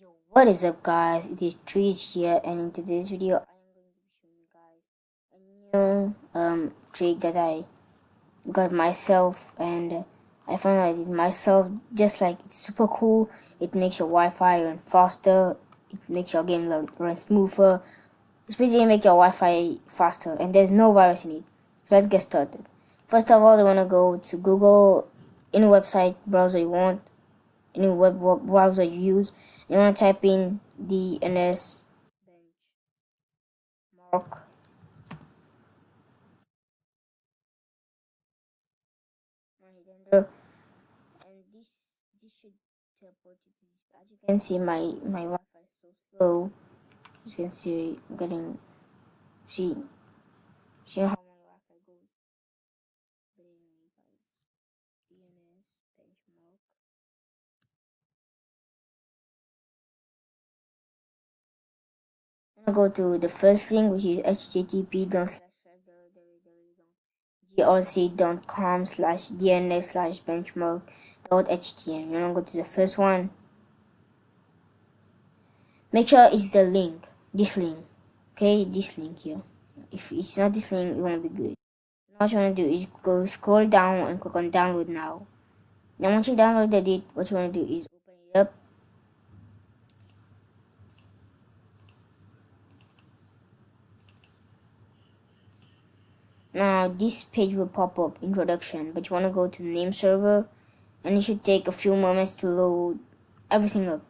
Yo, what is up guys? It is Trees here, and in today's video I am going to be showing you guys a new trick that I got myself, and I found out I did myself. Just like, it's super cool. It makes your Wi-Fi run faster, it makes your game run smoother. It's basically make your Wi-Fi faster, and there's no virus in it. So let's get started. First of all, you want to go to Google, any website browser you want, any web browser you use. You want to type in DNS benchmark. And this should teleport you to this. As you can see, my Wi-Fi is so slow. As you can see, I'm getting see how my Wi-Fi goes. But anyway, guys, DNS benchmark. I'm gonna go to the first link, which is http://grc.com/dns/benchmark.htm. You wanna go to the first one. Make sure it's the link, this link, okay, this link here. If it's not this link, it won't be good. Now what you want to do is go scroll down and click on download now. Now once you downloaded it, what you want to do is open it up. Now this page will pop up, introduction, but you want to go to name server, and it should take a few moments to load everything up.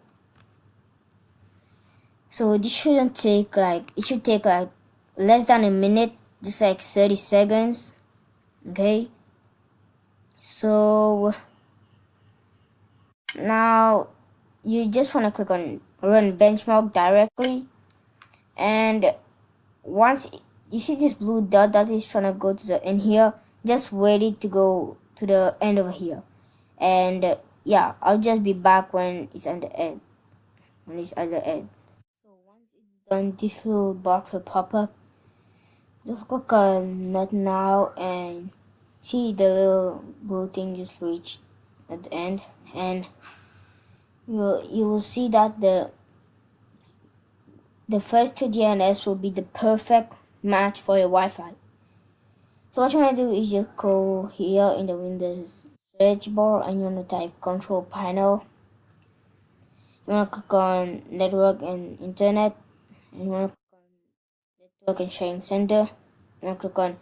So this shouldn't take like, it should take like less than a minute, just like 30 seconds. Okay, so now you just want to click on run benchmark directly, and once you see this blue dot that is trying to go to the end here, just wait it to go to the end over here. And yeah, I'll just be back when it's at the end. So once it's done, this little box will pop up. Just click on not now, and see the little blue thing just reached at the end, and you will see that the first two DNS will be the perfect match for your Wi-Fi. So what you want to do is just go here in the Windows search bar, and you want to type control panel. You want to click on network and internet, and you want to click on network and sharing center. You want to click on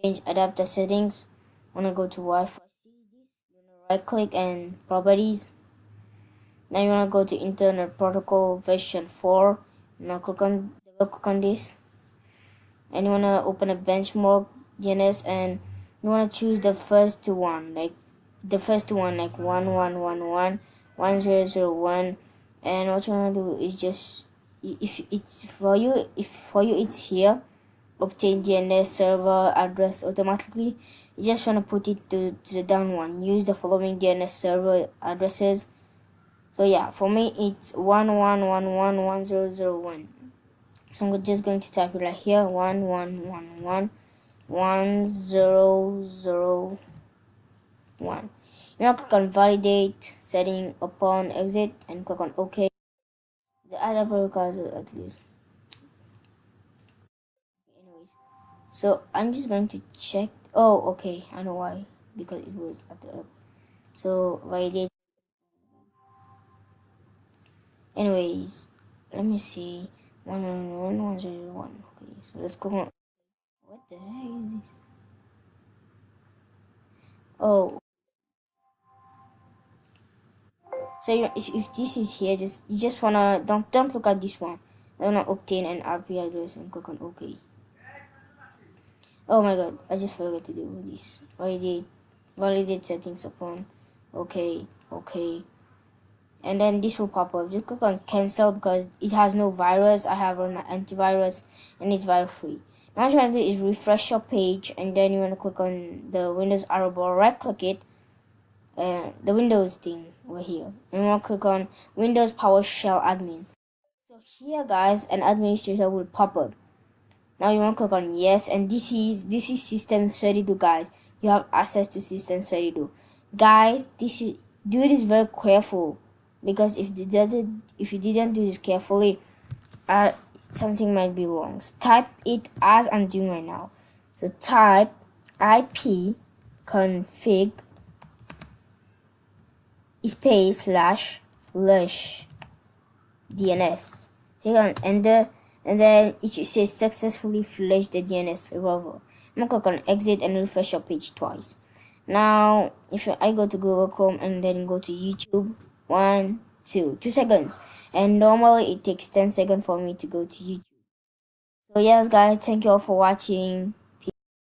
change adapter settings. You want to go to Wi-Fi. See this? You want to right click and properties. Now you want to go to internet protocol version 4. You want to double click on this, and you want to open a benchmark DNS, and you want to choose the first one, like 11111001. And what you want to do is just, if it's for you, it's here, obtain DNS server address automatically. You just want to put it to the down one. Use the following DNS server addresses. So yeah, for me it's 11111001. So I'm just going to type it right here, 11111001. Now click on validate setting upon exit, and click on OK. The other requires at least. Anyways, so I'm just going to check. Oh, okay, I know why, because it was at the up. So validate. Anyways, let me see. 11111001. Okay, so let's go on. What the heck is this? Oh, so if this is here, you just wanna don't look at this one. I wanna obtain an IP address and click on OK. Oh my god, I just forgot to do this. Validate settings upon OK. And then this will pop up. Just click on cancel because it has no virus. I have on my antivirus and it's virus free. Now what you want to do is refresh your page, and then you want to click on the Windows arrow bar, right click it, the Windows thing over here, and you want to click on Windows PowerShell admin. So here guys, an administrator will pop up. Now you want to click on yes, and this is system 32 guys. You have access to system 32 guys. Do this very careful. because if you didn't do this carefully, something might be wrong. So type it as I'm doing right now. So type ip config space /lush DNS. Hit on enter, and then it should say successfully flushed the DNS server. I'm gonna click on exit and refresh your page twice. Now, if I go to Google Chrome and then go to YouTube, 2 seconds, and normally it takes 10 seconds for me to go to YouTube. So yes, guys, thank you all for watching.